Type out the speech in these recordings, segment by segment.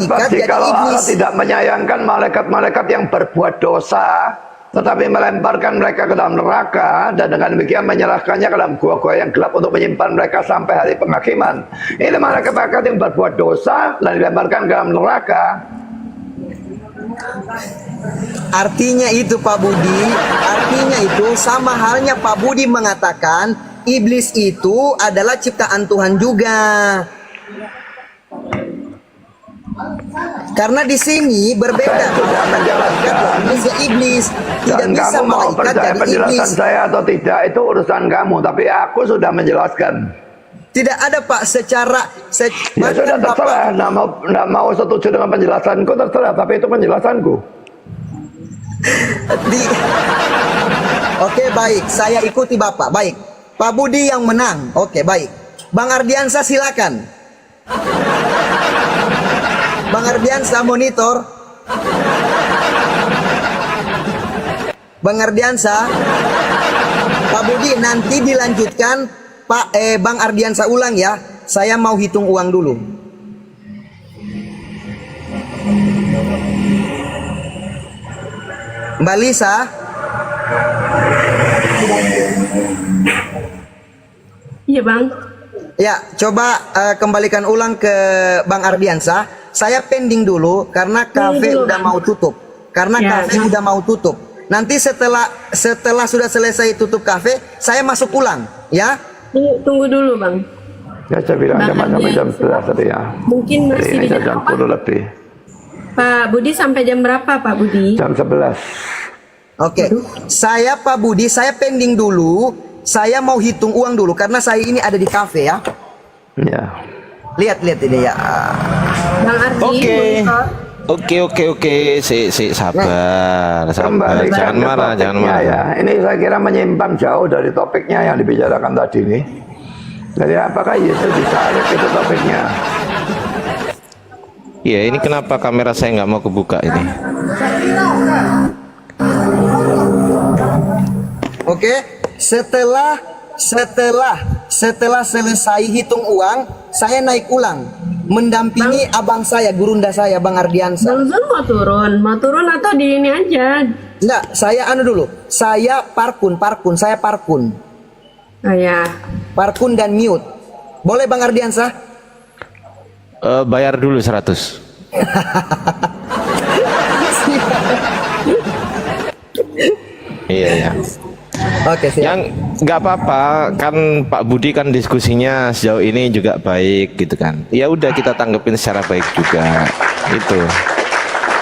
Pasti kalau Allah tidak menyayangkan malaikat-malaikat yang berbuat dosa, tetapi melemparkan mereka ke dalam neraka, dan dengan demikian menyerahkannya ke dalam gua-gua yang gelap untuk menyimpan mereka sampai hari penghakiman. Ini malaikat-malaikat yang berbuat dosa dan dilemparkan ke dalam neraka. Artinya itu Pak Budi, artinya itu sama halnya Pak Budi mengatakan iblis itu adalah ciptaan Tuhan juga. Karena di sini berbeda. Sudah menjelaskan. Iblis tidak Dan bisa kamu mau malaikat percaya jadi penjelasan iblis. saya atau tidak itu urusan kamu, tapi aku sudah menjelaskan. Tidak ada Pak secara Ya sudah terserah, nggak mau setuju dengan penjelasanku terserah, tapi itu penjelasanku. Oke baik, saya ikuti Bapak. Baik, Pak Budi yang menang. Oke baik, Bang Ardiansa silakan. Bang Ardiansa monitor. Bang Ardiansa, Pak Budi nanti dilanjutkan. Bang Ardiansa ulang ya. Saya mau hitung uang dulu. Mbak Lisa. Iya Bang. Ya, coba kembalikan ulang ke Bang Ardiansa. Saya pending dulu karena kafe udah mau tutup. Karena kafe udah mau tutup. Nanti setelah sudah selesai tutup kafe, saya masuk ulang, ya. Tunggu dulu Bang. Ya saya bilang sampai jam 11 tadi ya. Mungkin masih di jam 10 lebih. Pak Budi sampai jam berapa Pak Budi? Jam 11. Oke, saya Pak Budi, saya pending dulu. Saya mau hitung uang dulu karena saya ini ada di kafe ya. Ya. Lihat ini ya. Bang Ardi. Oke. Sabar. Jangan marah. Ya. Ini saya kira menyimpang jauh dari topiknya yang dibicarakan tadi ini. Jadi apakah Yesus disalib itu topiknya? Iya, ini kenapa kamera saya nggak mau kebuka ini? Oke, setelah selesai hitung uang, saya naik ulang mendampingi abang saya, gurunda saya, Bang Ardiansa. Bang Zul mau turun atau di ini aja? Enggak, saya dulu. Saya parkun. Oh ya. Parkun dan mute. Boleh Bang Ardiansa? Bayar dulu 100. Iya ya. Oke, siap. Yang nggak apa-apa kan, Pak Budi kan diskusinya sejauh ini juga baik gitu kan. Ya udah kita tanggepin secara baik juga itu.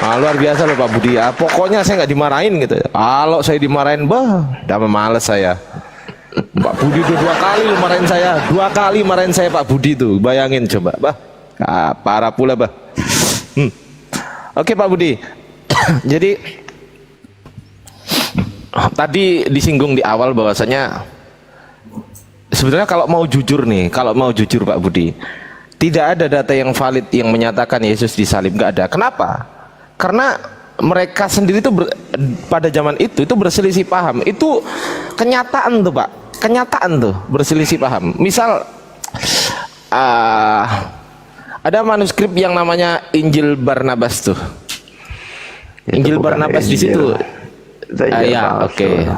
Luar biasa loh Pak Budi. Pokoknya saya nggak dimarahin gitu. Kalau saya dimarahin, udah males saya. Pak Budi itu 2 kali marahin saya, 2 kali marahin saya Pak Budi tuh. Bayangin coba, parah pula Oke Pak Budi. Jadi tadi disinggung di awal bahwasanya sebenarnya kalau mau jujur Pak Budi, tidak ada data yang valid yang menyatakan Yesus disalib, nggak ada. Kenapa? Karena mereka sendiri itu pada zaman itu berselisih paham. Itu kenyataan tuh Pak, kenyataan tuh berselisih paham. Misal ada manuskrip yang namanya Injil Barnabas tuh. Injil Barnabas di situ. Ya, oke.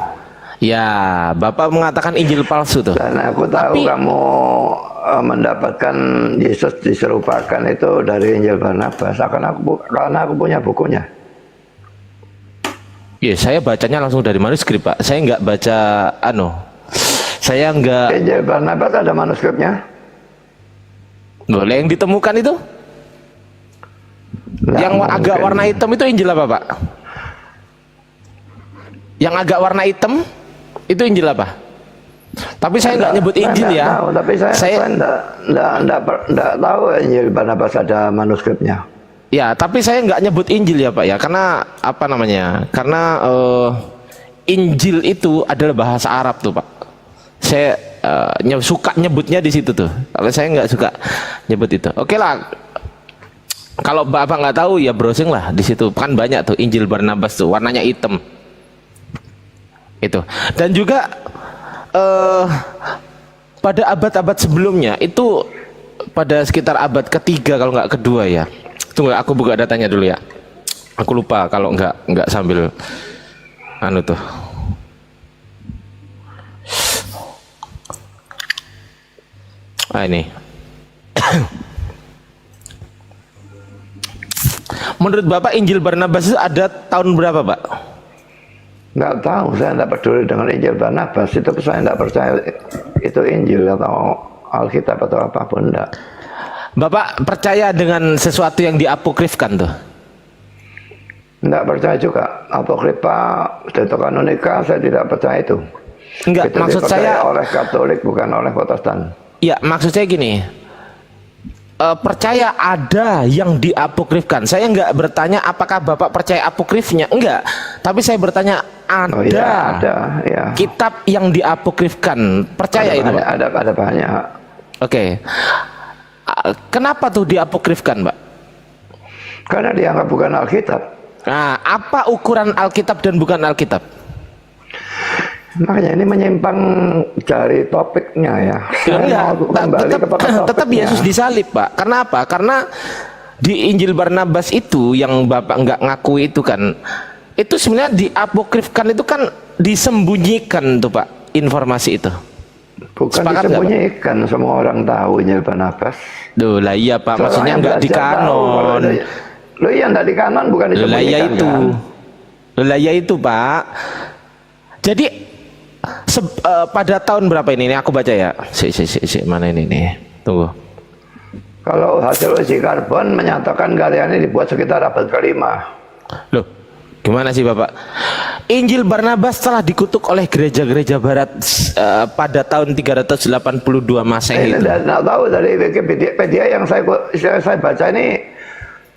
Ya, Bapak mengatakan Injil palsu tuh. Dan aku tahu kamu mendapatkan Yesus diserupakan itu dari Injil Barnabas. Karena aku punya bukunya. Ya, saya bacanya langsung dari manuskrip Pak. Saya nggak baca saya nggak. Injil Barnabas ada manuskripnya. Boleh yang ditemukan itu? Yang agak warna hitam itu Injil apa Pak? Yang agak warna hitam itu Injil apa? Tapi saya nggak nyebut Injil ya. Tahu, tapi saya nggak tahu Injil Barnabas ada manuskripnya. Ya, tapi saya nggak nyebut Injil ya Pak ya, karena apa namanya? Karena Injil itu adalah bahasa Arab tuh Pak. Saya suka nyebutnya di situ tuh. Kalau saya nggak suka nyebut itu. Oke lah. Kalau Bapak nggak tahu ya browsing lah di situ. Kan banyak tuh Injil Barnabas tuh, warnanya hitam. Itu. Dan juga pada abad-abad sebelumnya itu pada sekitar abad ketiga kalau nggak kedua ya. Itu Tunggu, aku buka datanya dulu ya. Aku lupa kalau nggak sambil anu tuh. Ini. Menurut Bapak Injil Barnabas itu ada tahun berapa, Pak? Nggak tahu, saya nggak peduli dengan Injil Barnabas. Itu saya nggak percaya itu Injil atau Alkitab atau apapun, enggak. Bapak percaya dengan sesuatu yang diapokrifkan tuh? Nggak percaya juga. Apokrifa, Deuterokanonika, saya tidak percaya itu. Enggak, Itu maksud dipercaya saya oleh Katolik, bukan oleh Protestan. ya, maksud saya gini. Percaya ada yang diapokrifkan. Saya enggak bertanya apakah Bapak percaya apokrifnya, enggak. Tapi saya bertanya ada, Oh iya, ada, ya. kitab yang diapokrifkan. Percaya Ada itu, banyak, Pak? ada banyak. Oke. Kenapa tuh diapokrifkan, Pak? Karena dianggap bukan Alkitab. Nah, apa ukuran Alkitab dan bukan Alkitab? Makanya ini menyimpang dari topiknya ya. Saya Enggak, mau kembali kepada tetap topiknya. Yesus disalib, Pak. Karena apa? Karena di Injil Barnabas itu yang Bapak enggak ngaku itu kan, itu sebenarnya diapokrifkan itu kan disembunyikan tuh, Pak, informasi itu. Bukan Sepakat nggak, Pak? disembunyikan, semua orang tahu Injil Barnabas. Duh, lah iya, Pak. Maksudnya enggak di kanon. Lo iya enggak di kanon, bukan Lah disembunyikan iya itu. kan? Lah iya itu, Pak. Jadi pada tahun berapa ini? Ini aku baca ya. Mana ini nih? Tunggu. Kalau hasil uji karbon menyatakan karya ini dibuat sekitar abad ke-5. Loh, gimana sih Bapak? Injil Barnabas telah dikutuk oleh gereja-gereja barat pada tahun 382 Masehi. Ini tidak tahu dari Wikipedia yang saya baca ini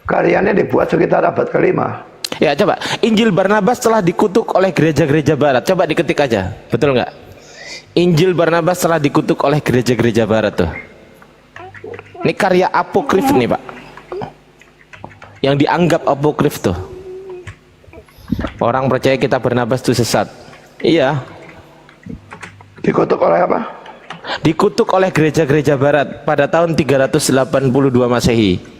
karyanya dibuat sekitar abad ke-5. Ya coba, Injil Barnabas telah dikutuk oleh gereja-gereja barat. Coba diketik aja, betul nggak? Injil Barnabas telah dikutuk oleh gereja-gereja barat tuh. Ini karya apokrif nih, Pak. Yang dianggap apokrif tuh. Orang percaya kitab Barnabas itu sesat. Iya. Dikutuk oleh apa? Dikutuk oleh gereja-gereja barat pada tahun 382 Masehi.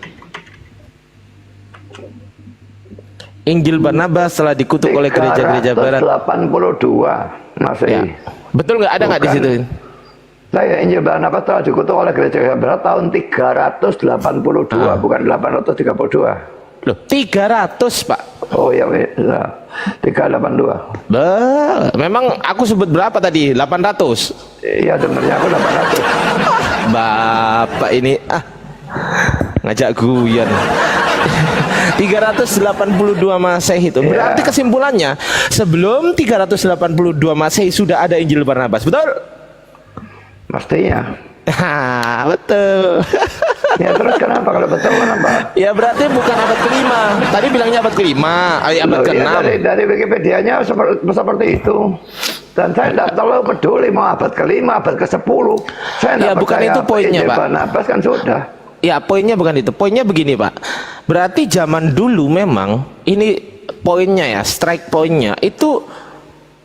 Injil Barnabas telah dikutuk oleh gereja-gereja barat. 382 Masehi. Ya. Betul nggak? Ada nggak di situ? Saya Injil Barnabas telah dikutuk oleh gereja barat tahun 382, bukan 832. Loh, 300, Pak. Oh ya, 382. Memang aku sebut berapa tadi? 800. Iya, sebenarnya aku 800. Bapak ini ngajak guyon. 382 Masehi itu. Berarti kesimpulannya sebelum 382 Masehi sudah ada Injil Barnabas. Betul? Mestinya. Betul. Ya terus kenapa kalau betul kenapa? Ya berarti bukan abad ke-5. Tadi bilangnya abad ke-5, abad Loh, ke-6. ya, dari Wikipedia-nya seperti itu. Dan saya tidak terlalu peduli mau abad ke-5, abad ke-10. Saya tidak Ya, bukan percaya itu poinnya, Injil Pak. Barnabas kan sudah. Ya poinnya bukan itu. Poinnya begini, Pak. Berarti zaman dulu memang ini poinnya ya, strike poinnya itu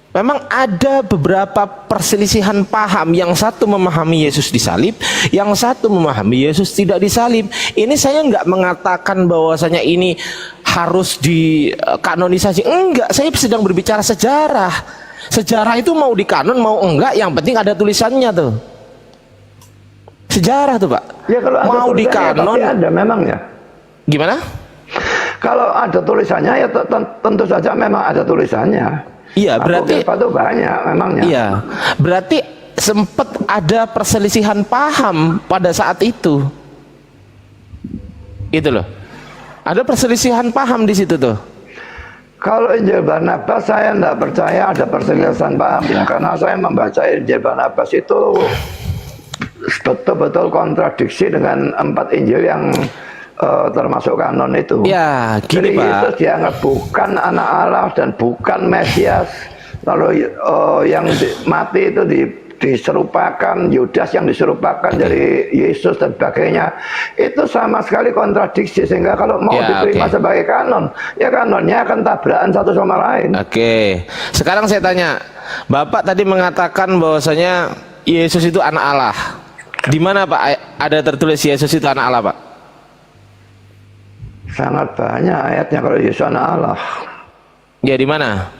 memang ada beberapa perselisihan paham. Yang satu memahami Yesus disalib, yang satu memahami Yesus tidak disalib. Ini saya nggak mengatakan bahwasanya ini harus dikanonisasi. Enggak, saya sedang berbicara sejarah. Sejarah itu mau dikanon mau enggak, yang penting ada tulisannya tuh. Sejarah tuh, Pak. Ya kalau ada mau dikanon pasti ada memangnya. Gimana? Kalau ada tulisannya ya tentu saja memang ada tulisannya. Iya, berarti itu banyak memangnya. iya. Berarti sempat ada perselisihan paham pada saat itu. Itu loh. Ada perselisihan paham di situ tuh. Kalau Injil Barnabas saya tidak percaya ada perselisihan paham ya, karena saya membaca Injil Barnabas itu betul-betul kontradiksi dengan 4 Injil yang termasuk kanon itu. Ya, gini, Jadi Pak. Yesus dianggap bukan anak Allah dan bukan Mesias. Lalu yang mati itu diserupakan, Yudas yang diserupakan dari Yesus dan sebagainya. Itu sama sekali kontradiksi, sehingga kalau mau diterima sebagai kanon, ya kanonnya akan tabrakan satu sama lain. Oke. Sekarang saya tanya, Bapak tadi mengatakan bahwasanya Yesus itu anak Allah. Di mana, Pak, ada tertulis Yesus itu anak Allah, Pak? Sangat banyak ayatnya kalau Yesus anak Allah. Ya di mana?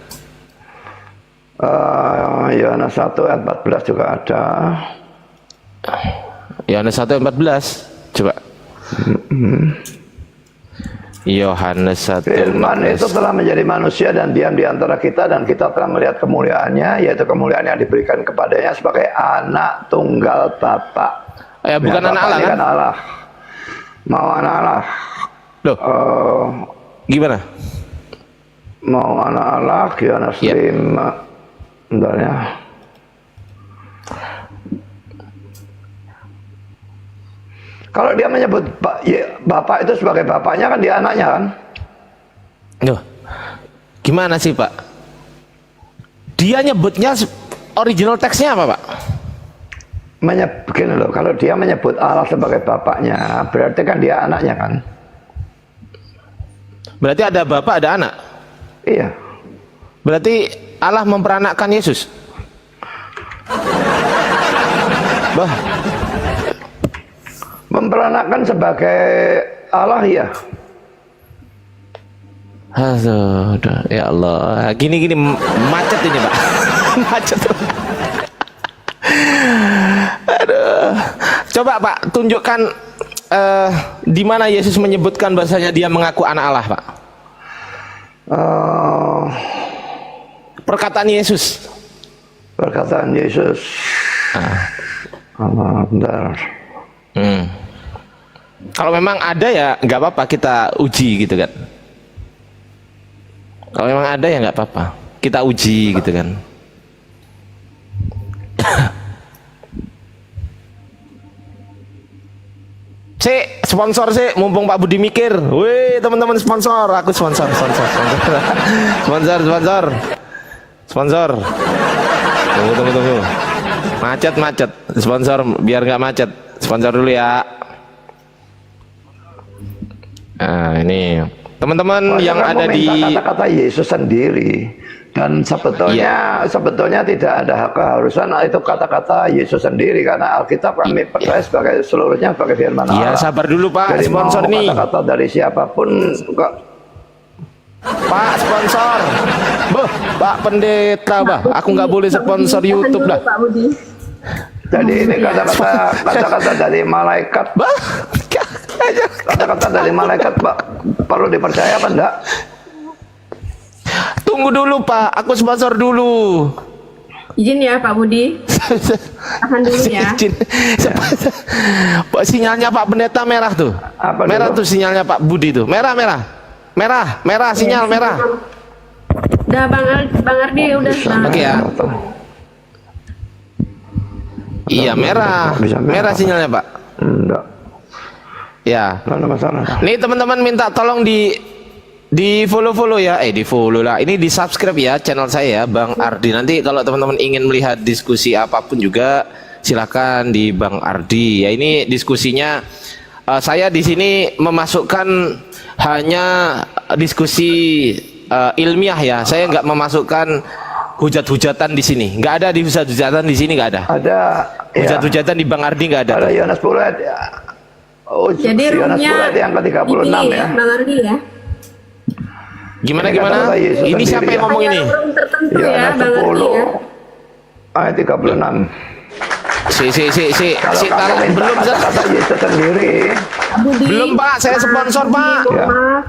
Yohanes 1 ayat 14 juga ada. Yohanes 1 ayat 14. Coba. Yohanes 1 Firman itu 14. telah menjadi manusia dan diam di antara kita, dan kita telah melihat kemuliaannya, yaitu kemuliaan yang diberikan kepadanya sebagai anak tunggal Bapa. Bukan anak Allah kan? Allah. Mau anak Allah. Loh, gimana? Mau anak Allah, Yohanes 5. Bentar ya. Kalau dia menyebut Bapak itu sebagai bapaknya, kan dia anaknya kan? Loh, gimana sih Pak? Dia nyebutnya original teksnya apa Pak? Begini loh, kalau dia menyebut Allah sebagai bapaknya, berarti kan dia anaknya kan? Berarti ada bapak, ada anak? Iya. Berarti Allah memperanakkan Yesus? Bah, memperanakkan sebagai Allah, ya. aduh, ya Allah, gini macet ini Pak. Macet. Aduh. Coba Pak tunjukkan di mana Yesus menyebutkan bahasanya dia mengaku anak Allah, Pak. Perkataan Yesus. Perkataan Yesus. Bentar. Kalau memang ada ya nggak apa-apa, kita uji gitu kan. Kalau memang ada ya nggak apa-apa, kita uji gitu kan. Sponsor sih, mumpung Pak Budi mikir. Wih teman-teman, sponsor, aku sponsor. Sponsor. Tunggu. Macet. Sponsor biar nggak macet. Sponsor dulu ya. Nah ini teman-teman yang ada di kata-kata Yesus sendiri, dan sebetulnya tidak ada keharusan itu kata-kata Yesus sendiri, karena Alkitab kami percaya sebagai seluruhnya sebagai firman Allah. Ya sabar dulu Pak. Jadi sponsor mau nih kata-kata dari siapapun kok. Pak sponsor. Pak pendeta aku nggak boleh sponsor YouTube lah. Pak Budi. Jadi ini kata-kata dari malaikat. Kata-kata dari malaikat, Pak, perlu dipercaya apa enggak? Tunggu dulu Pak, aku sponsor dulu. Izin ya Pak Budi. Tahan dulu ya. Pak, sinyalnya Pak Pendeta merah tuh. Apa merah dulu? tuh sinyalnya Pak Budi tuh. Merah sinyal merah. Udah Bang Ardi udah. Oke ya. Iya merah. Merah sinyalnya Pak. Enggak. Ya. Enggak ada masalah. Nih teman-teman minta tolong di follow ya, di follow lah. Ini di subscribe ya channel saya Bang Ardi. Nanti kalau teman-teman ingin melihat diskusi apapun juga silakan di Bang Ardi. Ya ini diskusinya saya di sini memasukkan hanya diskusi ilmiah ya. Saya nggak memasukkan hujat-hujatan di sini. Nggak ada di hujat-hujatan di sini, nggak ada. Ada Hujat-hujatan di Bang Ardi nggak ada. Ada Yohanes 10 ayat. Jadi Yohanes 10 roomnya ayat yang ke-36 dipilih ya. Bang Ardi ya. Gimana? Kata-kata Yesus Ini siapa sendiri yang ngomong ini? Room tertentu ya Yohanes Bang Ardi 10 ya. ayat 36. Kalau Taruh kamu minta belum kata-kata Yesus sendiri, Budi. Belum Pak, saya sponsor Pak. Ya. Maaf.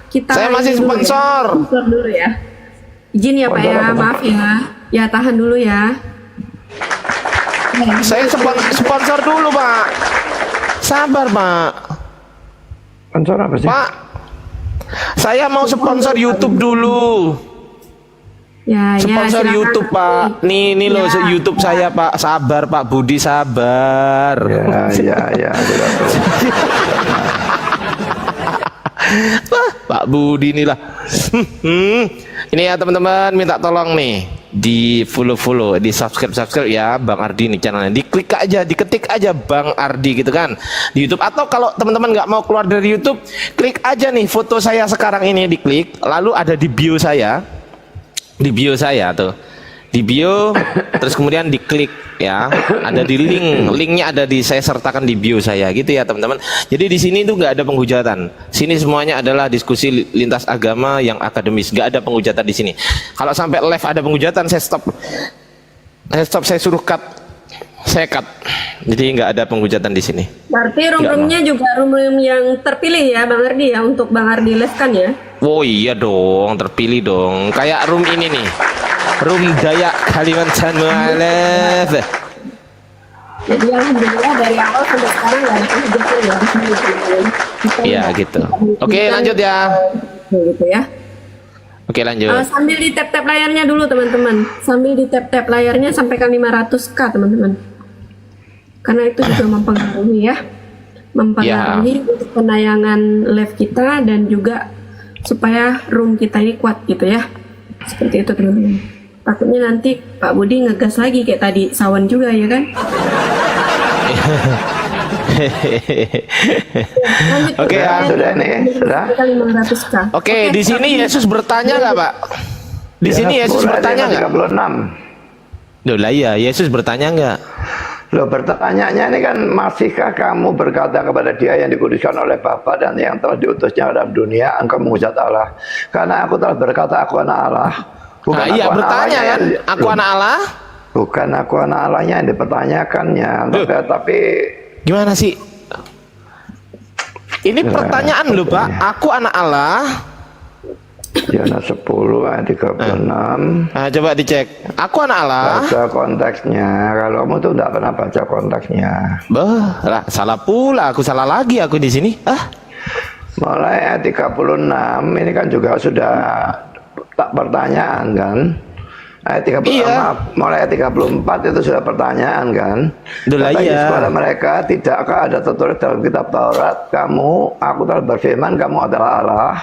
Kita Saya masih ini dulu ya. sponsor. Sponsor dulu ya. Izin ya Pak ya, maaf ya. Ya tahan dulu ya. Saya sponsor dulu Pak. Sabar Pak. sponsor apa sih? Pak, saya mau sponsor YouTube dulu. Ya, Sponsor silakan. YouTube Pak. Nih loh Ya. YouTube saya Pak. Sabar Pak Budi, sabar. Ya, sudah. Pak Budi inilah. Ini ya teman-teman, minta tolong nih di follow, di subscribe ya Bang Ardi nih channelnya. Diklik aja, diketik aja Bang Ardi gitu kan di YouTube. Atau kalau teman-teman nggak mau keluar dari YouTube, klik aja nih foto saya sekarang ini, diklik. Lalu ada di bio saya. Di bio saya tuh. Di bio, terus kemudian diklik ya, ada di linknya ada di saya sertakan di bio saya gitu ya teman-teman. Jadi di sini tuh nggak ada penghujatan. Sini semuanya adalah diskusi lintas agama yang akademis, nggak ada penghujatan di sini. Kalau sampai live ada penghujatan saya stop, saya suruh cut, saya cut. Jadi nggak ada penghujatan di sini. Berarti room-roomnya juga room-room yang terpilih ya Bang Ardi ya, untuk Bang Ardi live kan ya? Oh iya dong, terpilih dong. Kayak room ini nih. Room Dayak Kalimantan Mualaf. Jadi alhamdulillah dari awal sampai sekarang nggak ada penghujatan ya. Iya gitu. Oke lanjut ya. Gitu ya. Oke lanjut. Sambil di tap-tap layarnya dulu teman-teman. Sambil di tap-tap layarnya sampaikan 500k teman-teman. Karena itu juga mempengaruhi ya. Mempengaruhi untuk penayangan live kita dan juga supaya room kita ini kuat gitu ya. Seperti itu teman-teman. Takutnya nanti Pak Budi ngegas lagi kayak tadi Sawan juga ya kan? Oke ya. Sudah nih, sudah. 500k. Oke, di sini Yesus bertanya nggak Pak? Di sini Yesus bertanya nggak? 36. Loh lah iya, Yesus bertanya nggak? Loh, pertanyaannya ini kan, masihkah kamu berkata kepada dia yang dikuduskan oleh Bapa dan yang telah diutusnya dalam dunia, engkau menghujat Allah? Karena aku telah berkata aku anak Allah. Bukan Nah, iya bertanya kan, aku anak Allah? Bukan aku anak Allahnya yang dipertanyakannya, tapi Gimana sih? Ini pertanyaan loh Pak, aku anak Allah. Yohanes 10 ayat 36. Nah, coba dicek. Aku anak Allah. Baca konteksnya. Kalau kamu tuh tidak pernah baca konteksnya. Bah, lah, salah pula. Aku salah lagi aku di sini. Mulai ayat 36 ini kan juga sudah tak pertanyaan kan. Ayat 30, maaf, mulai ayat 34 itu sudah pertanyaan kan. Kata Yesus kepada mereka, tidakkah ada tertulis dalam kitab Taurat, aku telah berfirman, kamu adalah Allah.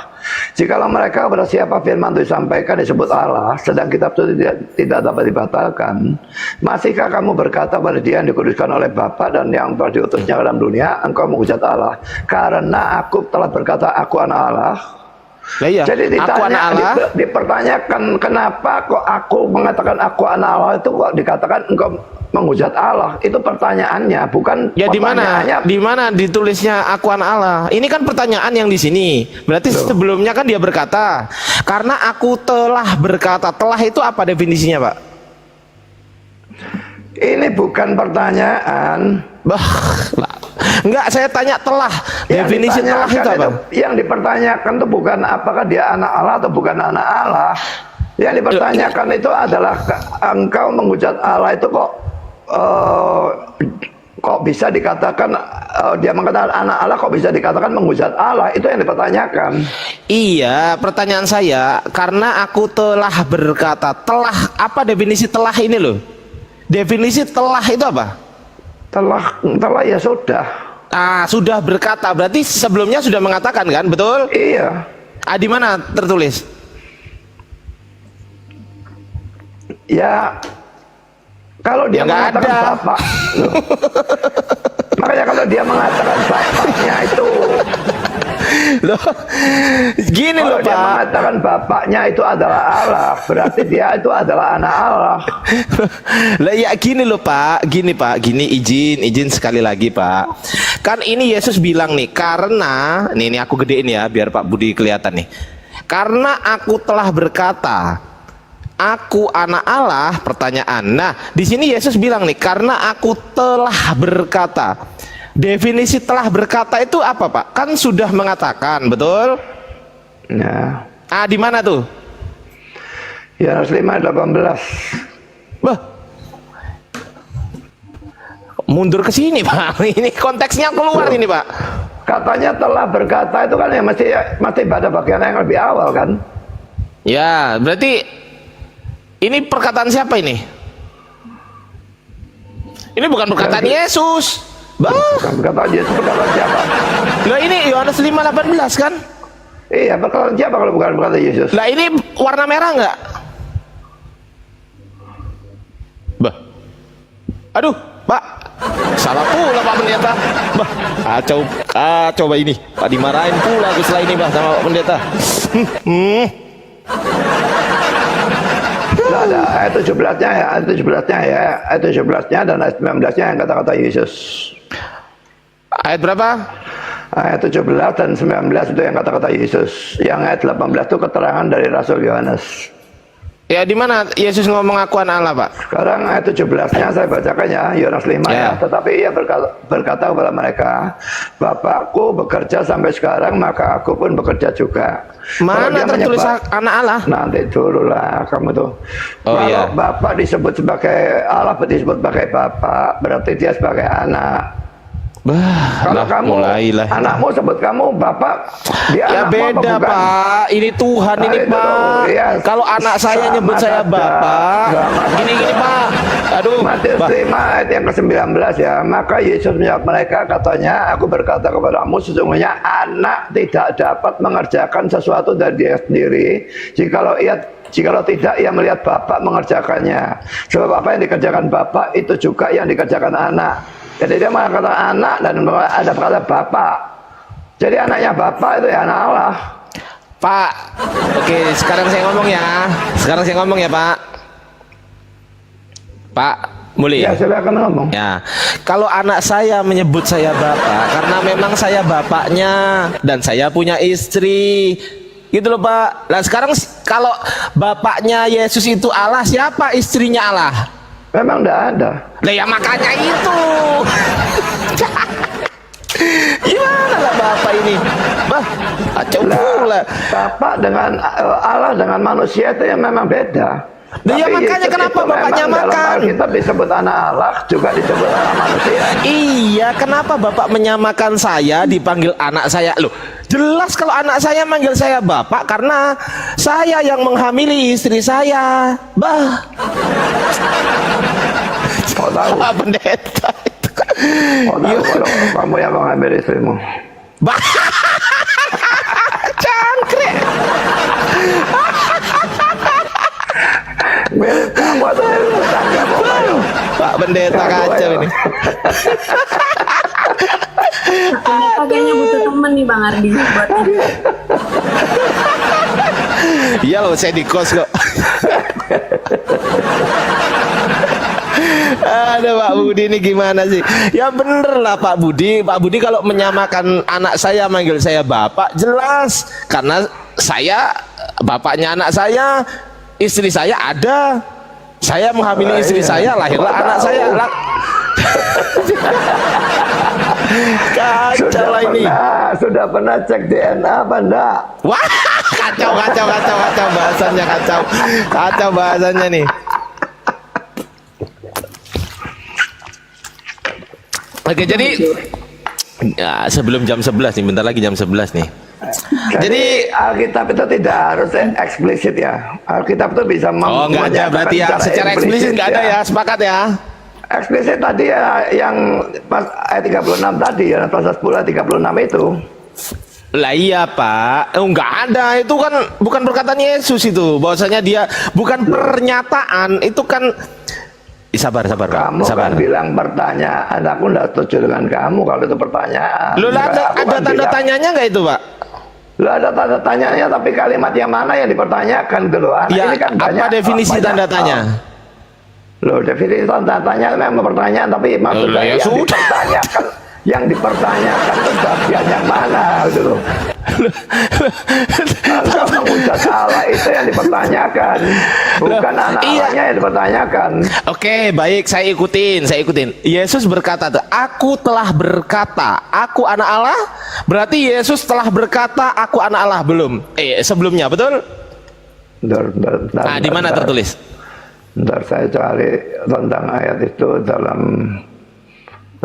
Jikalau mereka kepada siapa firman itu disampaikan disebut Allah, sedang kitab itu tidak dapat dibatalkan, masihkah kamu berkata pada dia yang dikuduskan oleh Bapa dan yang telah diutusnya dalam dunia, engkau menghujat Allah, karena aku telah berkata aku anak Allah. Iya, jadi ditanya, dipertanyakan kenapa kok aku mengatakan aku anak Allah, itu kok dikatakan engkau menghujat Allah? Itu pertanyaannya, bukan ya di mana ditulisnya aku anak Allah. Ini kan pertanyaan yang di sini. Berarti sebelumnya kan dia berkata, karena aku telah berkata. Telah itu apa definisinya, Pak? Ini bukan pertanyaan. Enggak, saya tanya telah. Definisi telah itu apa? Yang dipertanyakan itu bukan apakah dia anak Allah atau bukan anak Allah. Yang dipertanyakan itu adalah engkau menghujat Allah itu kok bisa dikatakan dia mengatakan anak Allah, kok bisa dikatakan menghujat Allah? Itu yang dipertanyakan. Iya, pertanyaan saya, karena aku telah berkata. Telah, apa definisi telah ini loh? Definisi telah itu apa? Telah ya sudah. Sudah berkata, berarti sebelumnya sudah mengatakan kan, betul? Iya. Di mana tertulis? Ya, kalau dia mengatakan Bapak, makanya kalau dia mengatakan Bapaknya itu, loh, gini loh Pak. Dia mengatakan Bapaknya itu adalah Allah, berarti dia itu adalah anak Allah. Lah ya gini loh Pak, gini izin sekali lagi Pak. Kan ini Yesus bilang nih, karena ini aku gedein ya biar Pak Budi kelihatan nih. Karena aku telah berkata, aku anak Allah, pertanyaan. Nah, di sini Yesus bilang nih, karena aku telah berkata. Definisi telah berkata itu apa, Pak? Kan sudah mengatakan, betul? Ya. Di mana tuh? Yohanes 5:18. Bah. Mundur ke sini, Pak. Ini konteksnya keluar ini, Pak. Katanya telah berkata itu kan ya masih pada bagian yang lebih awal kan? Ya, berarti ini perkataan siapa ini? Ini bukan perkataan Yesus. Bukan perkataan Yesus, perkataan siapa? Lah ini Yohanes 5:18 kan? Iya, perkataan siapa kalau bukan perkataan Yesus? Lah ini warna merah enggak? Bah. Aduh, Pak. Salah pula Pak Pendeta. Bah, coba ini. Pak dimarahin pula aku setelah ini, Bah, sama Pak Pendeta. Nggak ada. Ayat 17-nya ya, ayat 17-nya ya, ayat 17-nya dan ayat 19-nya yang kata-kata Yesus. Ayat berapa? Ayat 17 dan 19 itu yang kata-kata Yesus. Yang ayat 18 itu keterangan dari Rasul Yohanes. Ya di mana Yesus ngomong aku anak Allah, Pak? Sekarang ayat 17-nya saya bacakan ya, Yohanes 5 ya. Tetapi ia berkata kepada mereka, Bapakku bekerja sampai sekarang, maka aku pun bekerja juga. Mana tertulis anak Allah? Nanti dulu lah kamu tuh. Oh, kalau iya. Bapak disebut sebagai Allah, disebut sebagai Bapak, berarti dia sebagai anak. Kalau kamu mulailah. anakmu sebut kamu Bapak, dia Ya anakmu apa beda, bukan? Pak. Ini Tuhan Nah, ini, itu Pak. loh, ya. Kalau anak saya Sama nyebut saya saja. Bapak, gini-gini, Pak. Aduh, Matius 5 ayat yang ke-19 ya. Maka Yesus menjawab mereka, katanya, aku berkata kepadamu, sesungguhnya anak tidak dapat mengerjakan sesuatu dari dia sendiri jikalau tidak ia melihat Bapak mengerjakannya. Sebab apa yang dikerjakan Bapak itu juga yang dikerjakan anak. Jadi dia mengatakan anak dan ada kata Bapak. Jadi anaknya Bapak itu ya anak Allah. Pak. Oke, sekarang saya ngomong ya. Sekarang saya ngomong ya, Pak. Pak Muli. Ya silakan ngomong. Ya, kalau anak saya menyebut saya Bapak karena memang saya bapaknya dan saya punya istri. Gitu loh, Pak. Nah, sekarang kalau bapaknya Yesus itu Allah, siapa istrinya Allah? Memang tidak ada. Nah, ya makanya itu. Gimana lah Bapak ini? Bah, kacau pula. Bapak dengan Allah dengan manusia itu yang memang beda. Nah, ya Tapi makanya Yesus kenapa itu Bapaknya memang dalam makan? Alkitab disebut anak Allah, juga disebut anak manusia. Iya, kenapa Bapak menyamakan saya dipanggil anak saya? Loh, jelas kalau anak saya manggil saya Bapak karena saya yang menghamili istri saya. Bah. Kau tahu, Pak Pendeta itu. kau tahu kalau kamu yang mengambil istrimu. Bah. Cangkrik. Milik kamu atau milik tetangga, ayo. Pak Pendeta kacau ini. Kayaknya butuh temen nih Bang Ardi buat ini. Iya loh, saya di kos kok. Ada Pak Budi ini gimana sih? Ya bener lah Pak Budi. Pak Budi kalau menyamakan anak saya manggil saya Bapak jelas karena saya bapaknya anak saya, istri saya ada. Saya menghamili istri saya, lahirlah anak saya. Kacau lah ini. Sudah pernah cek DNA apa enggak? Wah, kacau bahasanya kacau bahasanya nih. Oke, jadi ya, sebelum jam 11 nih, bentar lagi jam 11 nih. Jadi Alkitab itu tidak harus eksplisit ya. Alkitab itu bisa Oh, nggak ada berarti ya, secara eksplisit nggak ada ya, sepakat ya. Eksplisit tadi ya, yang pas ayat 36 tadi ya, pasal 10 ayat 36 itu. Lah iya Pak, nggak ada, itu kan bukan perkataan Yesus itu, bahwasanya dia bukan pernyataan, itu kan. Sabar Pak. Kamu kan bilang pertanyaan, aku nggak setuju dengan kamu kalau itu pertanyaan. Lu ada tanda tanyanya nggak itu Pak? Lu ada tanda tanyanya, tapi kalimat yang mana yang dipertanyakan gitu loh. Ya, ini kan apa definisi tanda tanya? Loh, definisi tanda tanya memang pertanyaan, tapi maksudnya ya yang sudah. dipertanyakan itu bagian yang mana gitu loh. Kalau mengucap Allah itu yang dipertanyakan, bukan anak-anaknya yang dipertanyakan. Oke, baik, saya ikutin. Yesus berkata tuh, aku telah berkata, aku anak Allah. Berarti Yesus telah berkata, aku anak Allah belum? Sebelumnya, betul? Bentar, Di mana tertulis? Bentar saya cari tentang ayat itu dalam.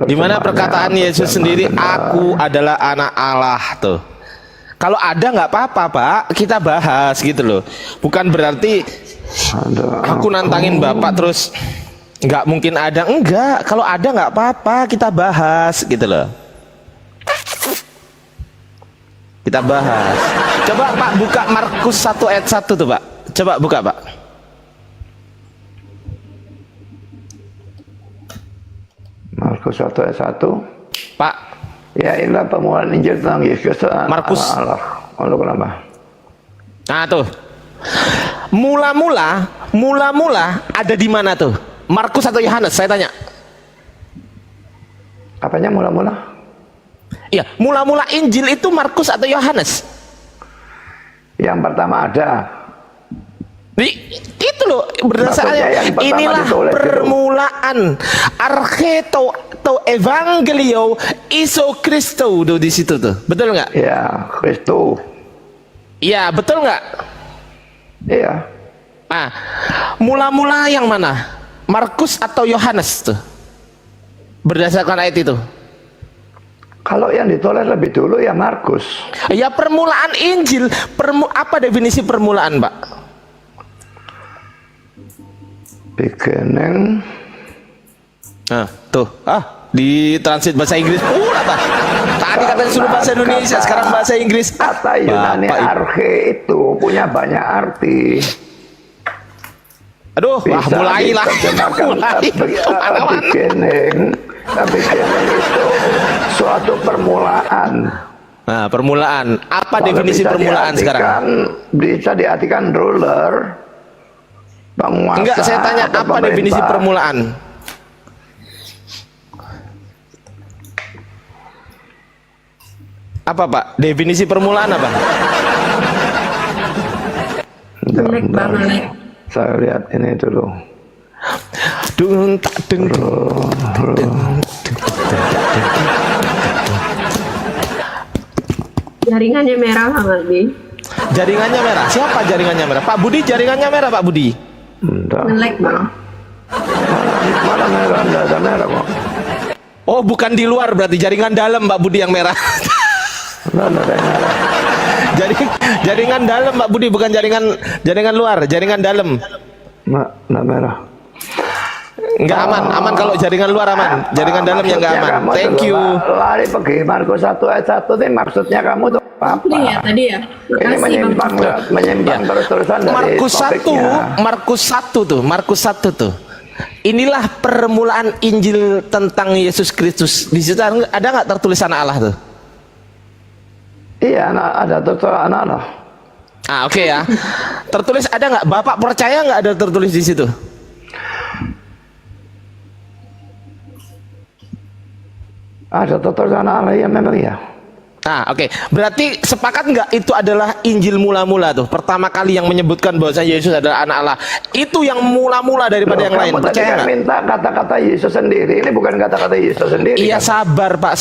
Di mana perkataan Yesus sendiri, aku adalah anak Allah tuh. Kalau ada nggak apa-apa Pak, kita bahas gitu loh. Bukan berarti aku nantangin Bapak terus nggak mungkin ada, enggak. Kalau ada nggak apa-apa, kita bahas gitu loh. Kita bahas. Coba Pak buka Markus 1 ayat 1 tuh Pak. Coba buka Pak. Markus 1 ayat 1. Pak. Ya, inilah permulaan Injil tentang Yesus. Markus. Allah. Lalu kenapa? Nah tuh. Mula-mula ada di mana tuh? Markus atau Yohanes? Saya tanya. Apanya mula-mula? Iya, mula-mula Injil itu Markus atau Yohanes? Yang pertama ada. Itu loh berdasarkan inilah permulaan archeto atau evangelio iso Kristo tuh di situ tuh. Betul nggak? Ya, Kristus. Iya, betul nggak? Iya. Ah, mula-mula yang mana? Markus atau Yohanes tuh? Berdasarkan ayat itu. Kalau yang ditulis lebih dulu ya Markus. Ya permulaan Injil. Apa definisi permulaan, Pak? Beginning. Tuh, di transit bahasa Inggris. Apa? Tadi katanya suruh bahasa Indonesia, sekarang bahasa Inggris. Kata Yunani arche itu punya banyak arti. Aduh, mulailah. Beginning itu suatu permulaan. Nah, permulaan. Apa Kalau definisi permulaan sekarang? Bisa diartikan ruler, penguasa. Enggak, saya tanya apa definisi permulaan? Apa, Pak? Definisi permulaan apa? Jelek banget. Saya lihat ini dulu. Jaringannya merah banget nih. Jaringannya merah. Siapa jaringannya merah? Pak Budi jaringannya merah, Pak Budi. Jelek banget. Mana merah? Enggak ada merah kok. Oh, bukan di luar berarti jaringan dalam Pak Budi yang merah. Enggak ada merah. Jaringan dalam Pak Budi, bukan jaringan luar, jaringan dalam. Enggak merah. Enggak aman kalau jaringan luar aman, jaringan dalam yang enggak aman. Thank you. Lari pergi Markus 1 ayat 1 ini maksudnya kamu tuh apa? Tadi ya. Ini menyimpang terus-terusan dari Markus 1 tuh. Inilah permulaan Injil tentang Yesus Kristus. Di situ ada nggak tertulis anak Allah tuh? Iya, ada tertulis anak Allah. Oke ya. Tertulis ada nggak? Bapak percaya nggak ada tertulis di situ? Ada tertulis anak Allah ya memang ya. Oke. Berarti sepakat nggak itu adalah Injil mula-mula tuh? Pertama kali yang menyebutkan bahwa Yesus adalah anak Allah. Itu yang mula-mula daripada yang lain. Percaya nggak? Minta kata-kata Yesus sendiri. Ini bukan kata-kata Yesus sendiri. Iya, kan? sabar Pak,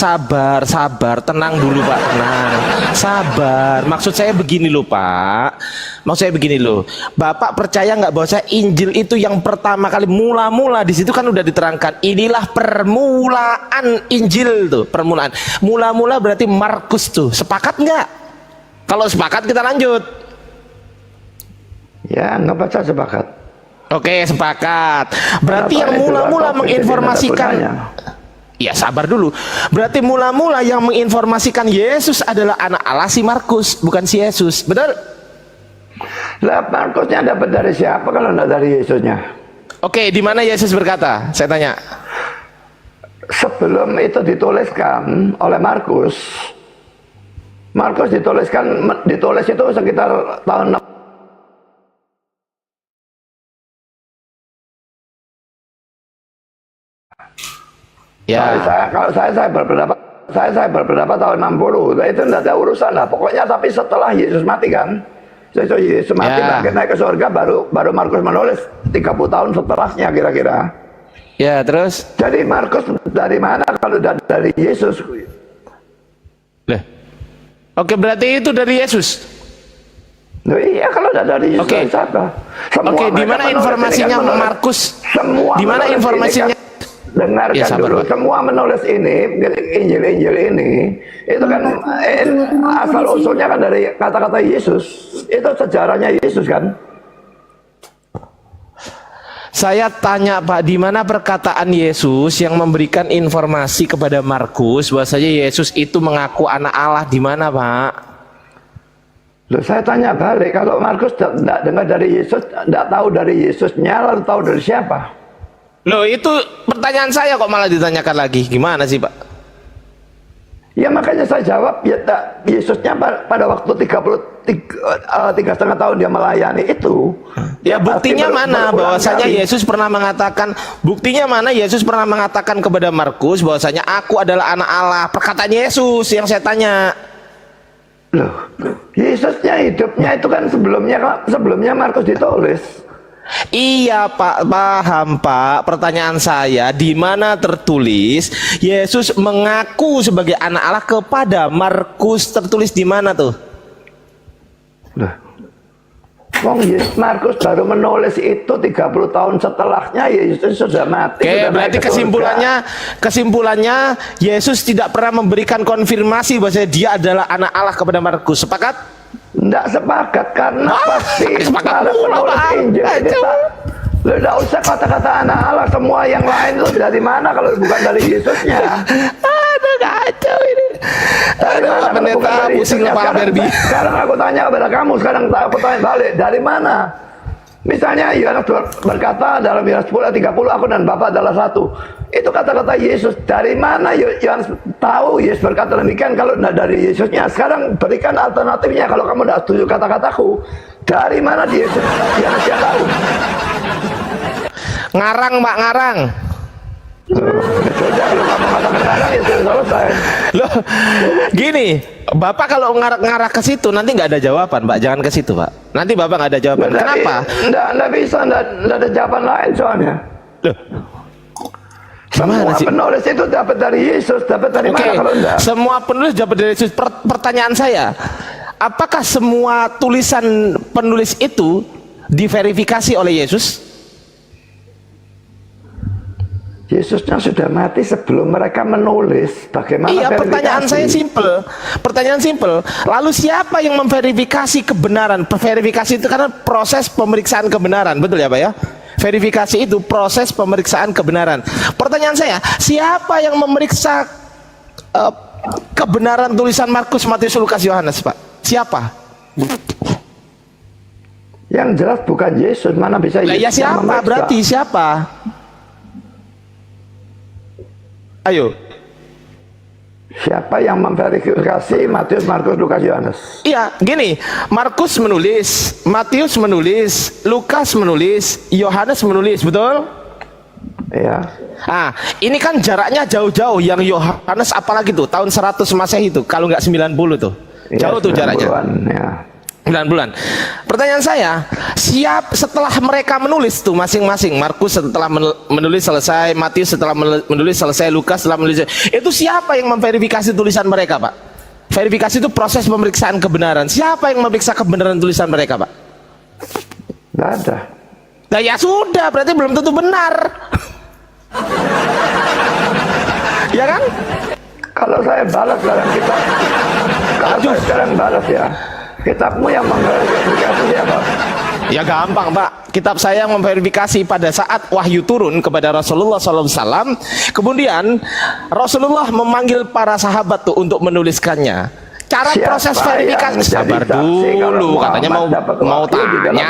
sabar. Tenang dulu Pak, tenang. Sabar. Maksud saya begini loh Pak. Bapak percaya nggak bahwa Injil itu yang pertama kali mula-mula di situ kan udah diterangkan. Inilah permulaan Injil tuh, permulaan. Mula-mula berarti Markus tuh. Sepakat nggak? Kalau sepakat kita lanjut. Ya, nggak baca sepakat. Oke, sepakat. Berarti yang mula-mula menginformasikan. Ya, sabar dulu. Berarti mula-mula yang menginformasikan Yesus adalah anak Allah si Markus, bukan si Yesus. Betul? Lah, Markusnya dapat dari siapa kalau nggak dari Yesusnya? Oke, di mana Yesus berkata? Saya tanya. Sebelum itu dituliskan oleh Markus ditulis itu sekitar tahun Ya. Kalau saya berpendapat tahun 60. Itu tidak ada urusan lah. Pokoknya tapi setelah Yesus mati kan. Yesus mati naik ke surga baru Markus menulis 30 tahun setelahnya kira-kira. Ya, terus? Jadi Markus dari mana kalau dari Yesus? Oke, berarti itu dari Yesus. Loh, iya, kalau dari Yesus. Oke. Oke, di mana informasinya Markus? Di mana informasinya? Dengarkan Ya, sabar, dulu, Pak. semua menulis ini, Injil ini, itu kan asal usulnya kan dari kata-kata Yesus. Itu sejarahnya Yesus kan. Saya tanya Pak, di mana perkataan Yesus yang memberikan informasi kepada Markus bahwasanya Yesus itu mengaku anak Allah, di mana Pak? Loh, saya tanya balik, kalau Markus tidak dengar dari Yesus, tidak tahu dari Yesusnya, lalu tahu dari siapa? Loh, itu pertanyaan saya kok malah ditanyakan lagi. Gimana sih Pak? Ya makanya saya jawab, ya Yesusnya pada waktu 3,5 tahun dia melayani itu. Ya buktinya mana bahwasanya Yesus pernah mengatakan, buktinya mana Yesus pernah mengatakan kepada Markus bahwasanya aku adalah anak Allah. Perkataan Yesus yang saya tanya. Loh, Yesusnya hidupnya itu kan sebelumnya Markus ditulis. Iya Pak, paham Pak. Pertanyaan saya, di mana tertulis Yesus mengaku sebagai anak Allah kepada Markus, tertulis di mana tuh? Loh, Markus baru menulis itu 30 tahun setelahnya Yesus sudah mati. Oke, berarti kesimpulannya Yesus tidak pernah memberikan konfirmasi bahwa dia adalah anak Allah kepada Markus. Sepakat? Enggak sepakat karena pasti para penulis Injil ini tidak usah kata-kata anak Allah, semua yang lain itu dari mana kalau bukan dari Yesusnya? Aduh kacau ini. Aduh pendeta pusing kepala Berbi. Sekarang aku tanya kepada kamu, sekarang aku tanya balik, dari mana? Misalnya Yohanes berkata dalam Yohanes 10:30, aku dan Bapa adalah satu. Itu kata-kata Yesus. Dari mana Yohanes tahu Yesus berkata demikian kalau tidak dari Yesusnya? Sekarang berikan alternatifnya kalau kamu tidak setuju kata-kataku. Dari mana Yesus yang tahu? Ngarang Pak, ngarang. Sudah, kalau kamu katakan ngarang ya sudah selesai. Loh, gini, Bapak kalau ngarah ke situ nanti nggak ada jawaban, Pak. Jangan ke situ, Pak. Nanti Bapak nggak ada jawaban. Kenapa? Nggak bisa, nggak ada jawaban lain soalnya. Loh, Semua penulis itu dapat dari Yesus, dapat dari mana kalau enggak? Semua penulis dapat dari Yesus. Pertanyaan saya, apakah semua tulisan penulis itu diverifikasi oleh Yesus? Yesusnya sudah mati sebelum mereka menulis. Bagaimana iya, verifikasi? pertanyaan saya simpel. Pertanyaan simpel. Lalu siapa yang memverifikasi kebenaran? Verifikasi itu karena proses pemeriksaan kebenaran, betul ya Pak ya? Verifikasi itu proses pemeriksaan kebenaran. Pertanyaan saya, siapa yang memeriksa kebenaran tulisan Markus, Matius, Lukas, Yohanes, Pak? Siapa? Yang jelas bukan Yesus. Mana bisa Yesus? Ya siapa? Berarti siapa? Ayo. Siapa yang memverifikasi Matius, Markus, Lukas, Yohanes? Iya, gini, Markus menulis, Matius menulis, Lukas menulis, Yohanes menulis, betul? Iya. Ah, ini kan jaraknya jauh-jauh. Yang Yohanes apalagi tuh, tahun 100 Masehi itu, kalau nggak 90 tuh. Jauh tuh jaraknya. Ya. 9 bulan. Pertanyaan saya, setelah mereka menulis tuh masing-masing, Markus setelah menulis selesai, Matius setelah menulis selesai, Lukas setelah menulis, itu siapa yang memverifikasi tulisan mereka, Pak? Verifikasi itu proses pemeriksaan kebenaran. Siapa yang memeriksa kebenaran tulisan mereka, Pak? Nggak ada. Nah ya sudah, berarti belum tentu benar. Ya kan? Kalau saya balas dalam kitab, kalau saya sekarang balas ya, kitabmu yang memverifikasi siapa? Ya gampang Pak, kitab saya yang memverifikasi pada saat wahyu turun kepada Rasulullah SAW. Kemudian Rasulullah memanggil para sahabat tuh untuk menuliskannya. Cara Siapa proses verifikasi, sabar dulu, katanya mau tanya,